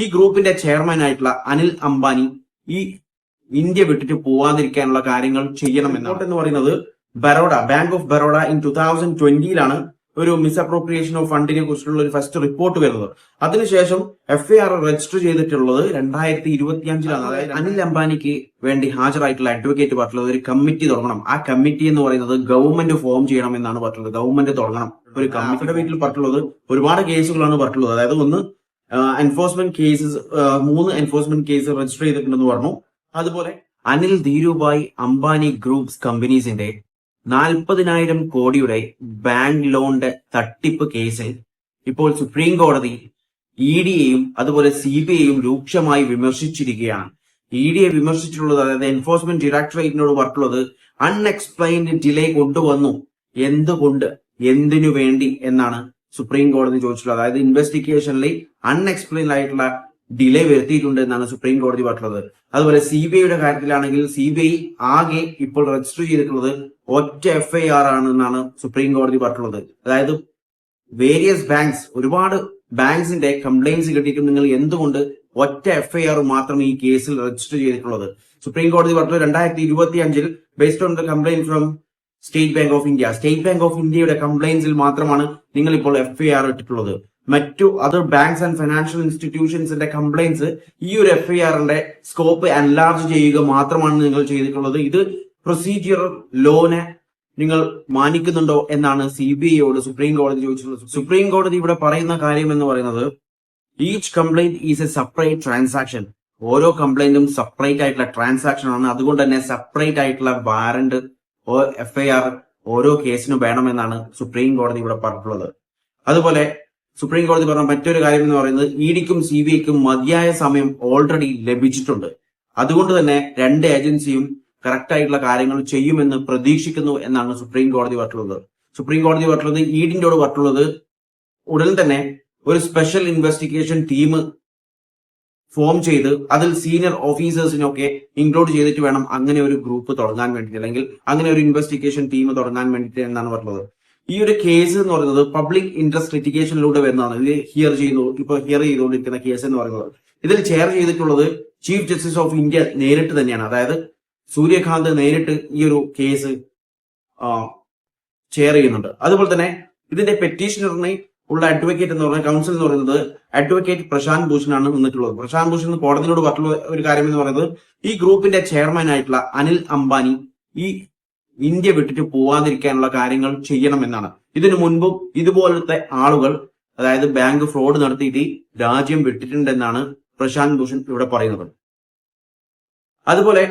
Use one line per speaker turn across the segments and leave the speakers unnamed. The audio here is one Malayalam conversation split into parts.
ഈ ഗ്രൂപ്പിന്റെ ചെയർമാൻ ആയിട്ടുള്ള അനിൽ അംബാനി ഈ ഇന്ത്യ വിട്ടിട്ട് പോവാതിരിക്കാനുള്ള കാര്യങ്ങൾ ചെയ്യണമെന്നാണ് എന്ന് പറയുന്നത്. Baroda, bank of Baroda in 2020 ഒരു മിസ്അപ്രോപ്രിയേഷൻ ഓഫ് ഫണ്ടിനെ കുറിച്ചുള്ള ഒരു ഫസ്റ്റ് റിപ്പോർട്ട് വരുന്നത്. അതിനുശേഷം FIR രജിസ്റ്റർ ചെയ്തിട്ടുള്ളത് 2025. അതായത് അനിൽ അംബാനിക്ക് വേണ്ടി ഹാജരായിട്ടുള്ള അഡ്വക്കേറ്റ് പറഞ്ഞിട്ടുള്ളത് ഒരു കമ്മിറ്റി തുടങ്ങണം. ആ കമ്മിറ്റി എന്ന് പറയുന്നത് ഗവൺമെന്റ് ഫോം ചെയ്യണം എന്നാണ് പറഞ്ഞിട്ടുള്ളത്. ഗവൺമെന്റ് തുടങ്ങണം ഒരു കമ്മിറ്റിയുടെ വീട്ടിൽ പറഞ്ഞിട്ടുള്ളത്. ഒരുപാട് കേസുകളാണ് പറഞ്ഞിട്ടുള്ളത്. അതായത് ഒന്ന് enforcement cases, 3 enforcement case register ചെയ്തിട്ടുണ്ടെന്ന് പറഞ്ഞു. അതുപോലെ അനിൽ ധീരുഭായ് അംബാനി ഗ്രൂപ്പ്സ് കമ്പനീസിന്റെ 40,000 കോടിയുടെ ബാങ്ക് ലോണിന്റെ തട്ടിപ്പ് കേസിൽ ഇപ്പോൾ സുപ്രീം കോടതി EDയെയും അതുപോലെ CBIയെയും രൂക്ഷമായി വിമർശിച്ചിരിക്കുകയാണ്. EDയെ വിമർശിച്ചിട്ടുള്ളത്, അതായത് എൻഫോഴ്സ്മെന്റ് ഡയറക്ടറേറ്റിനോട് പറഞ്ഞിട്ടുള്ളത് അൺഎക്സ്പ്ലെയിൻഡ് ഡിലേ കൊണ്ടുവന്നു. എന്തുകൊണ്ട്, എന്തിനു വേണ്ടി എന്നാണ് സുപ്രീം കോടതി ചോദിച്ചിട്ടുള്ളത്. അതായത് ഇൻവെസ്റ്റിഗേഷനിൽ അൺഎക്സ്പ്ലെയിൻഡ് ആയിട്ടുള്ള ഡിലേ വരുത്തിയിട്ടുണ്ട് എന്നാണ് സുപ്രീം കോടതി പറഞ്ഞിട്ടുള്ളത്. അതുപോലെ CBIയുടെ കാര്യത്തിലാണെങ്കിൽ CBI ആകെ ഇപ്പോൾ രജിസ്റ്റർ ചെയ്തിട്ടുള്ളത് ഒറ്റ FIR ആണെന്നാണ് സുപ്രീം കോടതി പറഞ്ഞിട്ടുള്ളത്. അതായത് വേരിയസ് ബാങ്ക്സ്, ഒരുപാട് ബാങ്ക്സിന്റെ കംപ്ലൈന്റ്സ് കിട്ടിയിട്ടും നിങ്ങൾ എന്തുകൊണ്ട് ഒറ്റ FIR മാത്രം ഈ കേസിൽ രജിസ്റ്റർ ചെയ്തിട്ടുള്ളത്? സുപ്രീം കോടതി പറഞ്ഞത് 2025 based on the complaint from State Bank of India, State Bank of ഇന്ത്യയുടെ കംപ്ലൈന്റ്സിൽ മാത്രമാണ് നിങ്ങൾ ഇപ്പോൾ FIR ഇട്ടിട്ടുള്ളത്. മറ്റു അതർ ബാങ്ക്സ് ആൻഡ് ഫൈനാൻഷ്യൽ ഇൻസ്റ്റിറ്റ്യൂഷൻസിന്റെ കംപ്ലൈന്റ്സ് ഈ ഒരു FIRന്റെ സ്കോപ്പ് എൻലാർജ് ചെയ്യുക മാത്രമാണ് നിങ്ങൾ ചെയ്തിട്ടുള്ളത്. ഇത് പ്രൊസീജിയർ ലോനെ നിങ്ങൾ മാനിക്കുന്നുണ്ടോ എന്നാണ് CBIയോട് സുപ്രീം കോടതി ചോദിച്ചിട്ടുള്ളത്. സുപ്രീം കോടതി ഇവിടെ പറയുന്ന കാര്യം എന്ന് പറയുന്നത്, each complaint is A separate transaction. ഓരോ കംപ്ലൈന്റും സെപ്പറേറ്റ് ആയിട്ടുള്ള ട്രാൻസാക്ഷൻ ആണ്. അതുകൊണ്ട് തന്നെ സെപ്പറേറ്റ് ആയിട്ടുള്ള വാറന്റ് FIR ഓരോ കേസിനും വേണമെന്നാണ് സുപ്രീം കോടതി ഇവിടെ പറഞ്ഞിട്ടുള്ളത്. അതുപോലെ സുപ്രീം കോടതി പറഞ്ഞ മറ്റൊരു കാര്യം എന്ന് പറയുന്നത്, EDക്കും CBIക്കും മതിയായ സമയം ഓൾറെഡി ലഭിച്ചിട്ടുണ്ട്. അതുകൊണ്ട് തന്നെ രണ്ട് ഏജൻസിയും കറക്റ്റ് ആയിട്ടുള്ള കാര്യങ്ങൾ ചെയ്യുമെന്ന് പ്രതീക്ഷിക്കുന്നു എന്നാണ് സുപ്രീം കോടതി പറഞ്ഞിട്ടുള്ളത്. സുപ്രീം കോടതി പറഞ്ഞിട്ടുള്ളത്, EDയോട് പറഞ്ഞിട്ടുള്ളത് ഉടൻ തന്നെ ഒരു സ്പെഷ്യൽ ഇൻവെസ്റ്റിഗേഷൻ ടീം ഫോം ചെയ്ത് അതിൽ സീനിയർ ഓഫീസേഴ്സിനൊക്കെ ഇൻക്ലൂഡ് ചെയ്തിട്ട് വേണം അങ്ങനെ ഒരു ഗ്രൂപ്പ് തുടങ്ങാൻ വേണ്ടിയിട്ട്, അല്ലെങ്കിൽ അങ്ങനെ ഒരു ഇൻവെസ്റ്റിഗേഷൻ ടീം തുടങ്ങാൻ വേണ്ടിയിട്ട് എന്നാണ് പറഞ്ഞത്. ഈ ഒരു കേസ് എന്ന് പറയുന്നത് പബ്ലിക് ഇൻട്രസ്റ്റ് ലിറ്റിഗേഷനിലൂടെ വരുന്നതാണ്. ഇത് ഹിയർ ചെയ്തുകൊണ്ടിരിക്കുന്ന കേസ് എന്ന് പറയുന്നത്. ഇതിൽ ചെയർ ചെയ്തിട്ടുള്ളത് ചീഫ് ജസ്റ്റിസ് ഓഫ് ഇന്ത്യ നേരിട്ട് തന്നെയാണ്. അതായത് സൂര്യകാന്ത് നേരിട്ട് ഈ ഒരു കേസ് ചെയർ ചെയ്യുന്നുണ്ട്. അതുപോലെ തന്നെ ഇതിന്റെ പെറ്റീഷണറിനെ ഉള്ള അഡ്വക്കേറ്റ് എന്ന് പറയുന്ന കൗൺസിൽ എന്ന് പറയുന്നത് അഡ്വക്കേറ്റ് പ്രശാന്ത് ഭൂഷണാണ് നിന്നിട്ടുള്ളത്. പ്രശാന്ത് ഭൂഷൺ കോടതിയോട് പറഞ്ഞിട്ടുള്ള ഒരു കാര്യം എന്ന് പറയുന്നത്, ഈ ഗ്രൂപ്പിന്റെ ചെയർമാൻ ആയിട്ടുള്ള അനിൽ അംബാനി ഈ ഇന്ത്യ വിട്ടിട്ട് പോവാതിരിക്കാനുള്ള കാര്യങ്ങൾ ചെയ്യണമെന്നാണ്. ഇതിനു മുൻപും ഇതുപോലത്തെ ആളുകൾ, അതായത് ബാങ്ക് ഫ്രോഡ് നടത്തിയിട്ട് രാജ്യം വിട്ടിട്ടുണ്ടെന്നാണ് പ്രശാന്ത് ഭൂഷൺ ഇവിടെ പറയുന്നത്. അതുപോലെ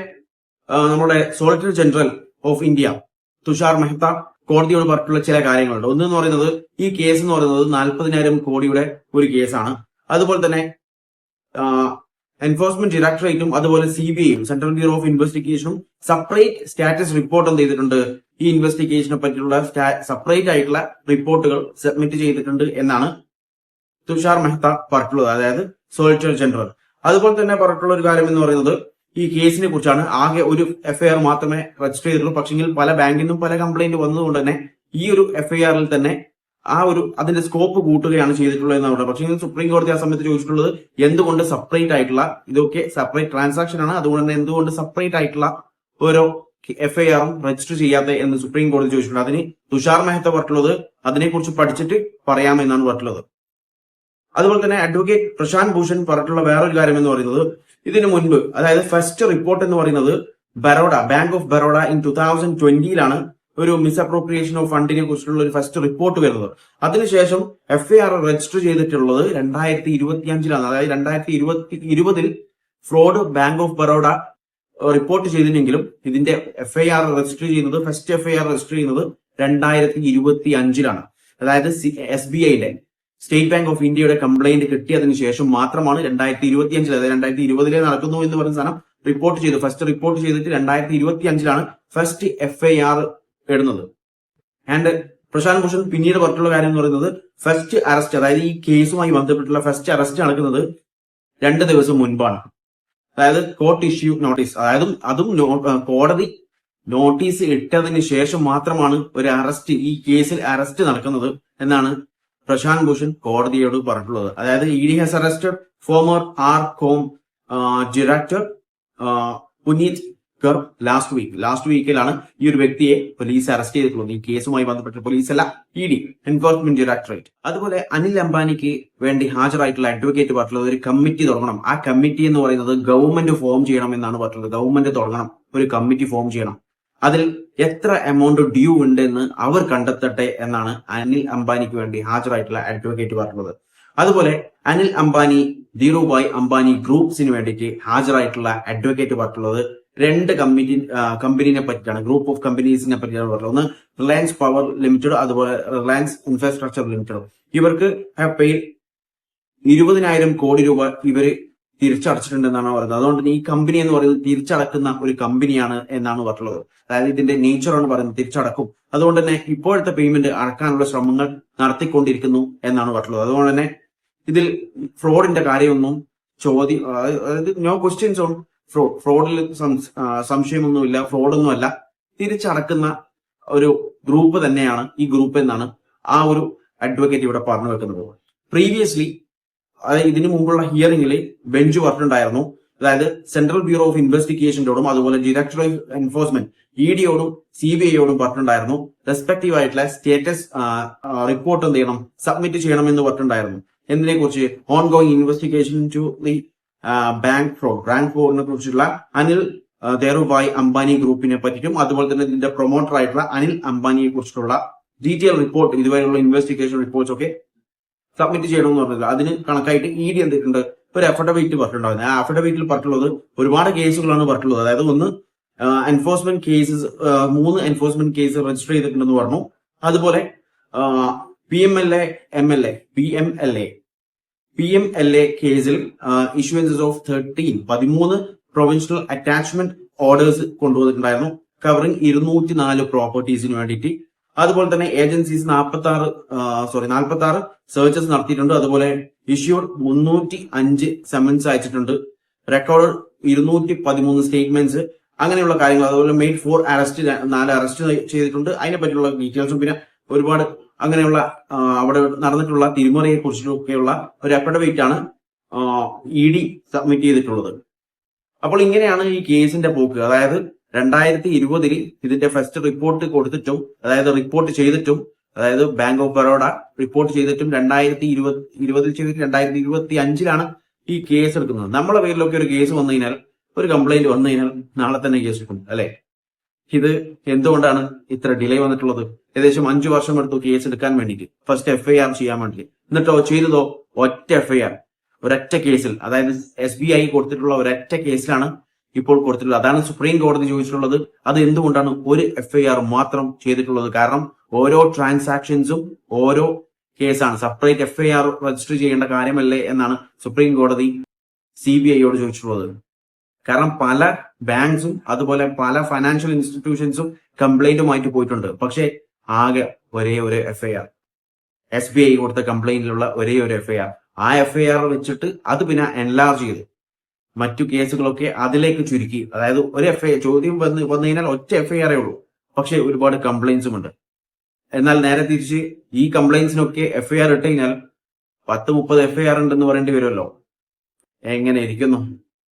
നമ്മുടെ Solicitor General of India Tushar Mehta കോടതിയോട് പറഞ്ഞിട്ടുള്ള ചില കാര്യങ്ങളുണ്ട്. ഒന്നെന്ന് പറയുന്നത്, ഈ കേസ് എന്ന് പറയുന്നത് 40,000 കോടിയുടെ ഒരു കേസാണ്. അതുപോലെ തന്നെ എൻഫോഴ്സ്മെന്റ് ഡയറക്ടറേറ്റും അതുപോലെ CBIയും, സെൻട്രൽ ബ്യൂറോ ഓഫ് ഇൻവെസ്റ്റിഗേഷനും സെപ്പറേറ്റ് സ്റ്റാറ്റസ് റിപ്പോർട്ട് എന്ത് ചെയ്തിട്ടുണ്ട്, ഈ ഇൻവെസ്റ്റിഗേഷനെ പറ്റിയുള്ള സെപ്പറേറ്റ് ആയിട്ടുള്ള റിപ്പോർട്ടുകൾ സബ്മിറ്റ് ചെയ്തിട്ടുണ്ട് എന്നാണ് തുഷാർ മെഹ്ത പറഞ്ഞിട്ടുള്ളത്, അതായത് സോളിസിറ്റർ ജനറൽ. അതുപോലെ തന്നെ പറഞ്ഞിട്ടുള്ള ഒരു കാര്യം എന്ന് പറയുന്നത്, ഈ കേസിനെ കുറിച്ചാണ്. ആകെ ഒരു FIR മാത്രമേ രജിസ്റ്റർ ചെയ്തിട്ടുള്ളൂ. പക്ഷെങ്കിൽ പല ബാങ്കിൽ നിന്നും പല കംപ്ലൈന്റ് വന്നതുകൊണ്ട് തന്നെ ഈ ഒരു FIRൽ തന്നെ അതിന്റെ സ്കോപ്പ് കൂട്ടുകയാണ് ചെയ്തിട്ടുള്ളത് എന്നാണ്. പക്ഷേ സുപ്രീം കോടതി ആ സമയത്ത് ചോദിച്ചിട്ടുള്ളത്, എന്തുകൊണ്ട് സെപ്പറേറ്റ് ആയിട്ടുള്ള, ഇതൊക്കെ സെപ്പറേറ്റ് ട്രാൻസാക്ഷൻ ആണ്, അതുകൊണ്ട് തന്നെ എന്തുകൊണ്ട് സെപ്പറേറ്റ് ആയിട്ടുള്ള ഓരോ FIRും രജിസ്റ്റർ ചെയ്യാത്ത എന്ന് സുപ്രീം കോടതി ചോദിച്ചിട്ടുണ്ട്. അതിന് തുഷാർ മെഹ്ത പറഞ്ഞിട്ടുള്ളത്, അതിനെക്കുറിച്ച് പഠിച്ചിട്ട് പറയാമെന്നാണ് പറഞ്ഞിട്ടുള്ളത്. അതുപോലെ തന്നെ അഡ്വക്കേറ്റ് പ്രശാന്ത് ഭൂഷൺ പറഞ്ഞിട്ടുള്ള വേറൊരു കാര്യം എന്ന് പറയുന്നത്, ഇതിനു മുൻപ്, അതായത് ഫസ്റ്റ് റിപ്പോർട്ട് എന്ന് പറയുന്നത് Baroda, bank of Baroda in 2020 ഒരു മിസ്അപ്രോപ്രിയേഷൻ ഓഫ് ഫണ്ടിനെ കുറിച്ചുള്ള ഒരു ഫസ്റ്റ് റിപ്പോർട്ട് വരുന്നത്. അതിനുശേഷം FIR രജിസ്റ്റർ ചെയ്തിട്ടുള്ളത് 2025. അതായത് 2020 fraud Bank of Baroda report ചെയ്തില്ലെങ്കിലും ഇതിന്റെ FIR രജിസ്റ്റർ ചെയ്യുന്നത്, ഫസ്റ്റ് FIR രജിസ്റ്റർ ചെയ്യുന്നത് 2025. അതായത് SBIയുടെ, സ്റ്റേറ്റ് ബാങ്ക് ഓഫ് ഇന്ത്യയുടെ കംപ്ലൈന്റ് കിട്ടിയതിനു ശേഷം മാത്രമാണ് 2025, അതായത് 2020 നടക്കുന്നു എന്ന് പറയുന്ന സാധനം റിപ്പോർട്ട് ചെയ്തു. ഫസ്റ്റ് റിപ്പോർട്ട് ചെയ്തിട്ട് 2025 ഫസ്റ്റ് FIR ഇടുന്നത്. ആൻഡ് പ്രശാന്ത് ഭൂഷൺ പിന്നീട് പറഞ്ഞിട്ടുള്ള കാര്യം എന്ന് പറയുന്നത്, ഫസ്റ്റ് അറസ്റ്റ്, അതായത് ഈ കേസുമായി ബന്ധപ്പെട്ടുള്ള ഫസ്റ്റ് അറസ്റ്റ് നടക്കുന്നത് 2 ദിവസം മുൻപാണ്. അതായത് കോർട്ട് ഇഷ്യൂ നോട്ടീസ്, അതായത് അതും കോടതി നോട്ടീസ് ഇട്ടതിന് ശേഷം മാത്രമാണ് ഒരു അറസ്റ്റ്, ഈ കേസിൽ അറസ്റ്റ് നടക്കുന്നത് എന്നാണ് പ്രശാന്ത് ഭൂഷൺ കോടതിയോട് പറഞ്ഞിട്ടുള്ളത്. അതായത് ED has arrested former RCom director Puneet Garg last വീക്കിലാണ് ഈ ഒരു വ്യക്തിയെ പോലീസ് അറസ്റ്റ് ചെയ്തിട്ടുള്ളത്. ഈ കേസുമായി ബന്ധപ്പെട്ട പോലീസല്ല, ED, എൻഫോഴ്സ്മെന്റ് ഡയറക്ടറേറ്റ്. അതുപോലെ അനിൽ അംബാനിക്ക് വേണ്ടി ഹാജരായിട്ടുള്ള അഡ്വക്കേറ്റ് പറഞ്ഞിട്ടുള്ളത് ഒരു കമ്മിറ്റി തുടങ്ങണം. ആ കമ്മിറ്റി എന്ന് പറയുന്നത് ഗവൺമെന്റ് ഫോം ചെയ്യണം എന്നാണ് പറഞ്ഞത്. ഗവൺമെന്റ് തുടങ്ങണം, ഒരു കമ്മിറ്റി ഫോം ചെയ്യണം. അതിൽ എത്ര എമൗണ്ട് ഡ്യൂ ഉണ്ടെന്ന് അവർ കണ്ടെത്തട്ടെ എന്നാണ് അനിൽ അംബാനിക്ക് വേണ്ടി ഹാജരായിട്ടുള്ള അഡ്വക്കേറ്റ് പറഞ്ഞത്. അതുപോലെ അനിൽ അംബാനി, ധീരുഭായ് അംബാനി ഗ്രൂപ്പ്സിന് വേണ്ടിയിട്ട് ഹാജരായിട്ടുള്ള അഡ്വക്കേറ്റ് പറഞ്ഞിട്ടുള്ളത് രണ്ട് കമ്പനീനെ പറ്റിയാണ്, ഗ്രൂപ്പ് ഓഫ് കമ്പനീസിനെ പറ്റിയാണ് പറഞ്ഞത്. ഒന്ന് റിലയൻസ് പവർ ലിമിറ്റഡ്, അതുപോലെ റിലയൻസ് ഇൻഫ്രാസ്ട്രക്ചർ ലിമിറ്റഡ്. ഇവർക്ക് പെയ്ഡ് 20,000 കോടി രൂപ ഇവര് തിരിച്ചടച്ചിട്ടുണ്ടെന്നാണ് പറയുന്നത്. അതുകൊണ്ട് തന്നെ ഈ കമ്പനി എന്ന് പറയുന്നത് തിരിച്ചടക്കുന്ന ഒരു കമ്പനിയാണ് എന്നാണ് പറഞ്ഞിട്ടുള്ളത്. അതായത് ഇതിന്റെ നേച്ചറാണ് പറയുന്നത്, തിരിച്ചടക്കും. അതുകൊണ്ട് തന്നെ ഇപ്പോഴത്തെ പേയ്മെന്റ് അടക്കാനുള്ള ശ്രമങ്ങൾ നടത്തിക്കൊണ്ടിരിക്കുന്നു എന്നാണ് പറഞ്ഞിട്ടുള്ളത്. അതുകൊണ്ട് തന്നെ ഇതിൽ ഫ്രോഡിന്റെ കാര്യമൊന്നും അതായത് നോ ക്വസ്റ്റ്യൻസ് ഓൺ ഫ്രോഡിൽ സംശയമൊന്നുമില്ല, ഫ്രോഡൊന്നുമല്ല, തിരിച്ചടക്കുന്ന ഒരു ഗ്രൂപ്പ് തന്നെയാണ് ഈ ഗ്രൂപ്പ് എന്നാണ് ആ ഒരു അഡ്വക്കേറ്റ് ഇവിടെ പറഞ്ഞു വെക്കുന്നത്. പ്രീവിയസ്ലി അതായത് ഇതിനു മുമ്പുള്ള ഹിയറിംഗിൽ ബെഞ്ച് പറഞ്ഞിട്ടുണ്ടായിരുന്നു, അതായത് സെൻട്രൽ ബ്യൂറോ ഓഫ് ഇൻവെസ്റ്റിഗേഷനോടും അതുപോലെ ഡയറക്ടർ ഓഫ് എൻഫോഴ്സ്മെന്റ് EDയോടും CBIയോടും പറഞ്ഞിട്ടുണ്ടായിരുന്നു റെസ്പെക്റ്റീവ് ആയിട്ടുള്ള സ്റ്റേറ്റസ് റിപ്പോർട്ട് എന്ത് ചെയ്യണം, സബ്മിറ്റ് ചെയ്യണമെന്ന് പറഞ്ഞിട്ടുണ്ടായിരുന്നു. എന്തിനെ കുറിച്ച്? Ongoing investigation to the bank ഫ്രോഡിനെ കുറിച്ചുള്ള അനിൽ ധീരുഭായ് അംബാനി ഗ്രൂപ്പിനെ പറ്റിയിട്ടും അതുപോലെ തന്നെ ഇതിന്റെ പ്രൊമോട്ടർ ആയിട്ടുള്ള അനിൽ അംബാനിയെ കുറിച്ചിട്ടുള്ള ഡീറ്റെയിൽ റിപ്പോർട്ട്, ഇതുവരെയുള്ള ഇൻവെസ്റ്റിഗേഷൻ റിപ്പോർട്ട്സ് ഒക്കെ സബ്മിറ്റ് ചെയ്യണമെന്ന് പറഞ്ഞില്ല. അതിന് കണക്കായിട്ട് ED എന്തിട്ടുണ്ട്, ഒരു അഫിഡവിറ്റ് പറഞ്ഞിട്ടുണ്ടായിരുന്നു. ആ അഫിഡവിറ്റിൽ പറഞ്ഞിട്ടുള്ളത് ഒരുപാട് കേസുകളാണ് പറഞ്ഞിട്ടുള്ളത്. അതായത് ഒന്ന് enforcement cases, 3 enforcement case register ചെയ്തിട്ടുണ്ടെന്ന് പറഞ്ഞു. അതുപോലെ PMLA കേസിൽ issuances of 13 provincial attachment orders കൊണ്ടുവന്നിട്ടുണ്ടായിരുന്നു, കവറിംഗ് 204 പ്രോപ്പർട്ടീസിന് വേണ്ടിയിട്ട്. അതുപോലെ തന്നെ ഏജൻസീസ് 46 സെർച്ചസ് നടത്തിയിട്ടുണ്ട്. അതുപോലെ ഇഷ്യൂഡ് 305 സമൻസ് അയച്ചിട്ടുണ്ട്, റെക്കോർഡ് 213 സ്റ്റേറ്റ്മെന്റ്സ്, അങ്ങനെയുള്ള കാര്യങ്ങൾ. അതുപോലെ മെയ്ഡ് 4 അറസ്റ്റ്, 4 അറസ്റ്റ് ചെയ്തിട്ടുണ്ട്. അതിനെ പറ്റിയുള്ള ഡീറ്റെയിൽസും പിന്നെ ഒരുപാട് അങ്ങനെയുള്ള അവിടെ നടന്നിട്ടുള്ള തിരിമറിയെ കുറിച്ചൊക്കെയുള്ള ഒരു അഫിഡവിറ്റ് ആണ് ED സബ്മിറ്റ് ചെയ്തിട്ടുള്ളത്. അപ്പോൾ ഇങ്ങനെയാണ് ഈ കേസിന്റെ പോക്ക്. അതായത് 2020 ഇതിന്റെ ഫസ്റ്റ് റിപ്പോർട്ട് കൊടുത്തിട്ടും, അതായത് റിപ്പോർട്ട് ചെയ്തിട്ടും, അതായത് ബാങ്ക് ഓഫ് ബറോഡ റിപ്പോർട്ട് ചെയ്തിട്ടും 2020 ചെയ്തിട്ട് 2025 ഈ കേസ് എടുക്കുന്നത്. നമ്മളെ പേരിലൊക്കെ ഒരു കേസ് വന്നു കഴിഞ്ഞാൽ, ഒരു കംപ്ലൈന്റ് വന്നു കഴിഞ്ഞാൽ നാളെ തന്നെ കേസ് എടുക്കും, അല്ലെ? ഇത് എന്തുകൊണ്ടാണ് ഇത്ര ഡിലേ വന്നിട്ടുള്ളത്? ഏകദേശം 5 വർഷം എടുത്തു കേസ് എടുക്കാൻ വേണ്ടിയിട്ട്, ഫസ്റ്റ് FIR ചെയ്യാൻ വേണ്ടിയിട്ട്. എന്നിട്ടോ ചെയ്തതോ ഒറ്റ FIR, ഒരൊറ്റ കേസിൽ, അതായത് SBI കൊടുത്തിട്ടുള്ള ഒരൊറ്റ കേസിലാണ് ഇപ്പോൾ കൊടുത്തിട്ടുള്ളത്. അതാണ് സുപ്രീം കോടതി ചോദിച്ചിട്ടുള്ളത്. അത് എന്തുകൊണ്ടാണ് ഒരു FIR മാത്രം ചെയ്തിട്ടുള്ളത്? കാരണം ഓരോ ട്രാൻസാക്ഷൻസും ഓരോ കേസാണ്, സെപ്പറേറ്റ് FIR രജിസ്റ്റർ ചെയ്യേണ്ട കാര്യമല്ലേ എന്നാണ് സുപ്രീം കോടതി CBIയോട് ചോദിച്ചിട്ടുള്ളത്. കാരണം പല ബാങ്ക്സും അതുപോലെ പല ഫൈനാൻഷ്യൽ ഇൻസ്റ്റിറ്റ്യൂഷൻസും കംപ്ലൈന്റുമായിട്ട് പോയിട്ടുണ്ട്. പക്ഷെ ആകെ ഒരേ ഒരു FIR, SBI കൊടുത്ത കംപ്ലൈന്റിലുള്ള ഒരേ ഒരു FIR. ആ FIR വെച്ചിട്ട് അത് പിന്നെ എൻലാർജ് ചെയ്തു, മറ്റു കേസുകളൊക്കെ അതിലേക്ക് ചുരുക്കി. അതായത് ഒരു ചോദ്യം വന്നു കഴിഞ്ഞാൽ ഒറ്റ FIR ഉള്ളൂ, പക്ഷെ ഒരുപാട് കംപ്ലൈന്റ്സും ഉണ്ട്. എന്നാൽ നേരെ തിരിച്ച് ഈ കംപ്ലൈന്റ്സിനൊക്കെ FIR ഇട്ട് കഴിഞ്ഞാൽ 10-30 FIR ഉണ്ടെന്ന് പറയേണ്ടി വരുമല്ലോ. എങ്ങനെ ഇരിക്കുന്നു?